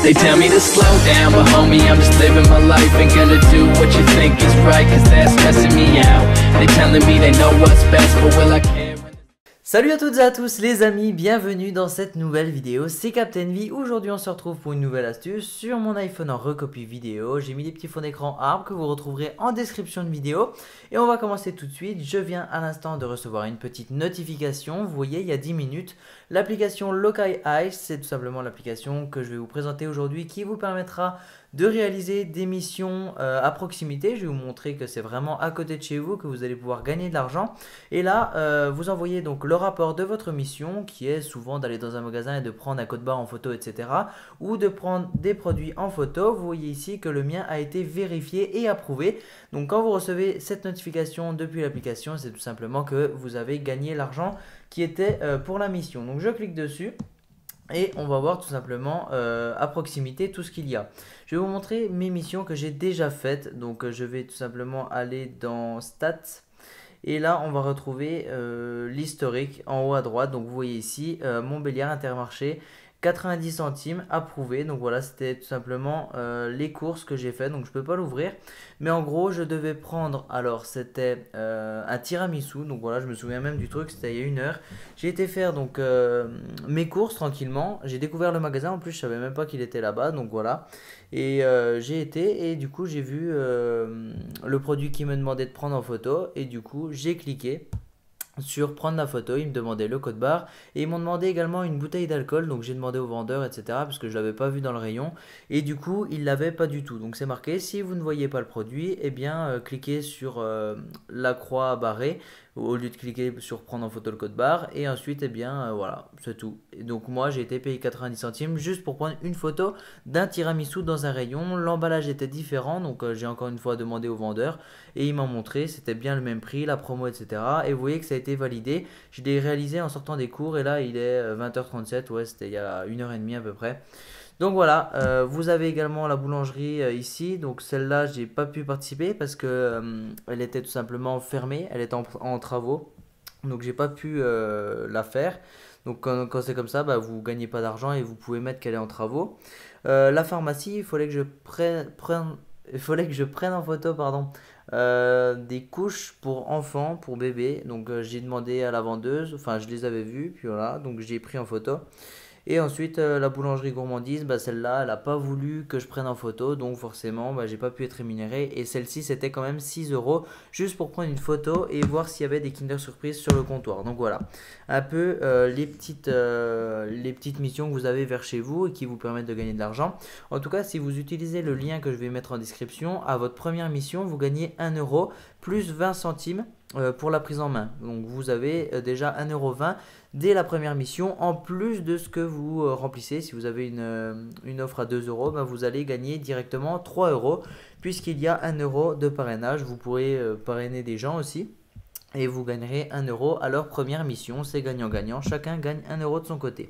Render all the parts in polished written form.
They tell me to slow down, but homie, I'm just living my life. Ain't gonna do what you think is right, cause that's stressing me out. They telling me they know what's best, but will I care? Salut à toutes et à tous les amis, bienvenue dans cette nouvelle vidéo, c'est Captain V. Aujourd'hui on se retrouve pour une nouvelle astuce sur mon iPhone en recopie vidéo. J'ai mis des petits fonds d'écran arbres que vous retrouverez en description de vidéo. Et on va commencer tout de suite. Je viens à l'instant de recevoir une petite notification. Vous voyez, il y a 10 minutes, l'application Lokai Ice, c'est tout simplement l'application que je vais vous présenter aujourd'hui qui vous permettra de réaliser des missions à proximité. Je vais vous montrer que c'est vraiment à côté de chez vous que vous allez pouvoir gagner de l'argent. Et là, vous envoyez donc le rapport de votre mission qui est souvent d'aller dans un magasin et de prendre un code barre en photo, etc. ou de prendre des produits en photo. Vous voyez ici que le mien a été vérifié et approuvé. Donc quand vous recevez cette notification depuis l'application, c'est tout simplement que vous avez gagné l'argent qui était pour la mission. Donc je clique dessus. Et on va voir tout simplement à proximité tout ce qu'il y a. Je vais vous montrer mes missions que j'ai déjà faites. Donc je vais tout simplement aller dans Stats. Et là on va retrouver l'historique en haut à droite. Donc vous voyez ici Montbéliard Intermarché. 90 centimes approuvé. Donc voilà, c'était tout simplement les courses que j'ai fait. Donc je peux pas l'ouvrir. Mais en gros, je devais prendre, alors c'était un tiramisu. Donc voilà, je me souviens même du truc, c'était il y a 1 heure. J'ai été faire donc mes courses tranquillement. J'ai découvert le magasin, en plus je savais même pas qu'il était là-bas. Donc voilà. Et j'ai été et du coup j'ai vu le produit qui me demandait de prendre en photo. Et du coup j'ai cliqué sur prendre la photo, ils me demandaient le code barre et ils m'ont demandé également une bouteille d'alcool. Donc j'ai demandé au vendeur, etc. parce que je l'avais pas vu dans le rayon et du coup il l'avait pas du tout. Donc c'est marqué, si vous ne voyez pas le produit, eh bien cliquez sur la croix barrée au lieu de cliquer sur prendre en photo le code barre et ensuite voilà, c'est tout. Et donc moi j'ai été payé 90 centimes juste pour prendre une photo d'un tiramisu dans un rayon. L'emballage était différent, donc j'ai encore une fois demandé au vendeur et il m'a montré, c'était bien le même prix, la promo, etc. Et vous voyez que ça a été validé. Je l'ai réalisé en sortant des cours et là il est 20h37, ouais, c'était il y a 1h30 à peu près. Donc voilà, vous avez également la boulangerie ici. Donc celle-là, j'ai pas pu participer parce que elle était tout simplement fermée, elle était en travaux. Donc j'ai pas pu la faire. Donc quand c'est comme ça, bah, vous gagnez pas d'argent et vous pouvez mettre qu'elle est en travaux. La pharmacie, il fallait que je prenne en photo, pardon, des couches pour enfants, pour bébés. Donc j'ai demandé à la vendeuse, enfin je les avais vues, puis voilà, donc j'ai pris en photo. Et ensuite la boulangerie gourmandise, bah, celle-là elle n'a pas voulu que je prenne en photo, donc forcément bah, j'ai pas pu être rémunéré. Et celle-ci c'était quand même 6 euros juste pour prendre une photo et voir s'il y avait des Kinder Surprise sur le comptoir. Donc voilà, un peu les petites missions que vous avez vers chez vous et qui vous permettent de gagner de l'argent. En tout cas, si vous utilisez le lien que je vais mettre en description, à votre première mission vous gagnez 1 euro plus 20 centimes pour la prise en main. Donc vous avez déjà 1,20 € dès la première mission, en plus de ce que vous remplissez. Si vous avez une offre à 2 euros, ben vous allez gagner directement 3 euros puisqu'il y a 1 euro de parrainage. Vous pourrez parrainer des gens aussi. Et vous gagnerez 1 euro à leur première mission. C'est gagnant-gagnant. Chacun gagne 1 euro de son côté.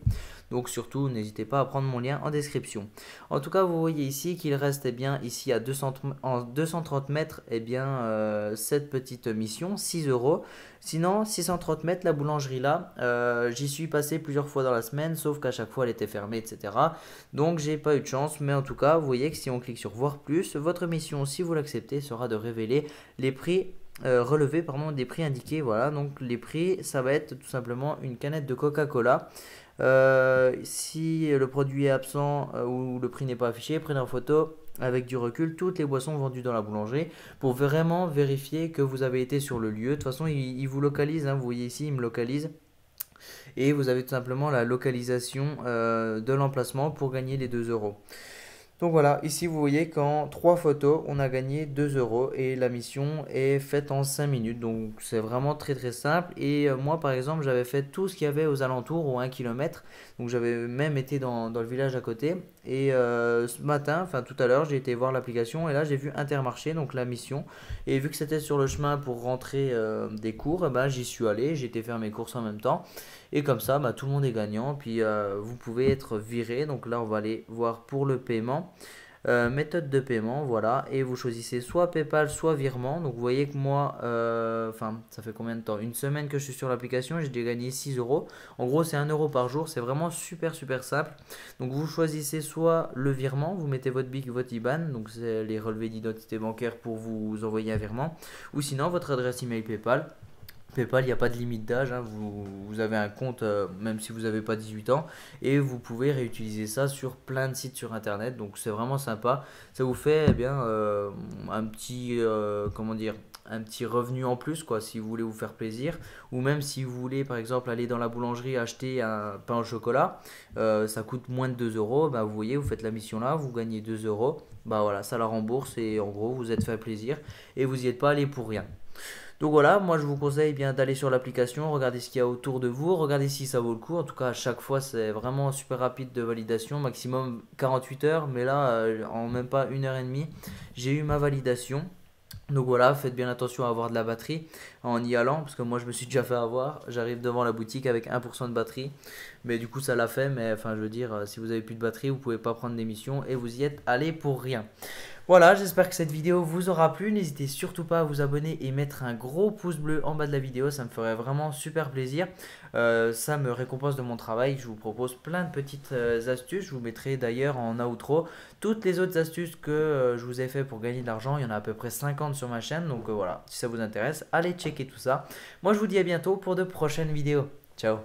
Donc surtout, n'hésitez pas à prendre mon lien en description. En tout cas, vous voyez ici qu'il reste ici à 230 mètres cette petite mission, 6 euros. Sinon, 630 mètres, la boulangerie là, j'y suis passé plusieurs fois dans la semaine, sauf qu'à chaque fois elle était fermée, etc. Donc j'ai pas eu de chance, mais en tout cas, vous voyez que si on clique sur voir plus, votre mission, si vous l'acceptez, sera de révéler les prix relever des prix indiqués. Voilà, donc les prix ça va être tout simplement une canette de Coca-Cola. Si le produit est absent ou le prix n'est pas affiché, prenez en photo avec du recul toutes les boissons vendues dans la boulangerie pour vraiment vérifier que vous avez été sur le lieu. De toute façon il vous localise, hein, vous voyez ici il me localise. Et vous avez tout simplement la localisation de l'emplacement pour gagner les 2 euros. Donc voilà, ici vous voyez qu'en 3 photos, on a gagné 2 euros et la mission est faite en 5 minutes. Donc c'est vraiment très très simple. Et moi par exemple, j'avais fait tout ce qu'il y avait aux alentours, au 1 km. Donc j'avais même été dans le village à côté. Et ce matin, enfin tout à l'heure, j'ai été voir l'application et là j'ai vu Intermarché, donc la mission. Et vu que c'était sur le chemin pour rentrer des cours, j'y suis allé, j'ai été faire mes courses en même temps. Et comme ça, tout le monde est gagnant. Puis vous pouvez être viré. Donc là, on va aller voir pour le paiement. Méthode de paiement, voilà, et vous choisissez soit PayPal, soit virement. Donc vous voyez que moi, ça fait combien de temps? Une semaine que je suis sur l'application, j'ai déjà gagné 6 euros. En gros, c'est 1 euro par jour, c'est vraiment super super simple. Donc vous choisissez soit le virement, vous mettez votre BIC, votre IBAN, donc c'est les relevés d'identité bancaire pour vous envoyer un virement, ou sinon votre adresse email PayPal. PayPal, il n'y a pas de limite d'âge, hein. Vous avez un compte même si vous n'avez pas 18 ans et vous pouvez réutiliser ça sur plein de sites sur internet. Donc c'est vraiment sympa. Ça vous fait eh bien, un petit, comment dire, un petit revenu en plus quoi, si vous voulez vous faire plaisir. Ou même si vous voulez par exemple aller dans la boulangerie acheter un pain au chocolat, ça coûte moins de 2 euros. Bah, vous voyez, vous faites la mission là, vous gagnez 2 euros. Bah voilà, ça la rembourse et en gros vous êtes fait plaisir et vous n'y êtes pas allé pour rien. Donc voilà, moi je vous conseille bien d'aller sur l'application, regarder ce qu'il y a autour de vous, regarder si ça vaut le coup. En tout cas, à chaque fois, c'est vraiment super rapide de validation, maximum 48 heures. Mais là, en même pas 1 heure et demie, j'ai eu ma validation. Donc voilà, faites bien attention à avoir de la batterie en y allant, parce que moi je me suis déjà fait avoir. J'arrive devant la boutique avec 1% de batterie, mais du coup ça l'a fait. Mais enfin, je veux dire, si vous avez plus de batterie, vous pouvez pas prendre d'émission et vous y êtes allé pour rien. Voilà, j'espère que cette vidéo vous aura plu. N'hésitez surtout pas à vous abonner et mettre un gros pouce bleu en bas de la vidéo. Ça me ferait vraiment super plaisir. Ça me récompense de mon travail. Je vous propose plein de petites astuces. Je vous mettrai d'ailleurs en outro toutes les autres astuces que je vous ai fait pour gagner de l'argent. Il y en a à peu près 50 sur ma chaîne. Donc voilà, si ça vous intéresse, allez checker tout ça. Moi, je vous dis à bientôt pour de prochaines vidéos. Ciao!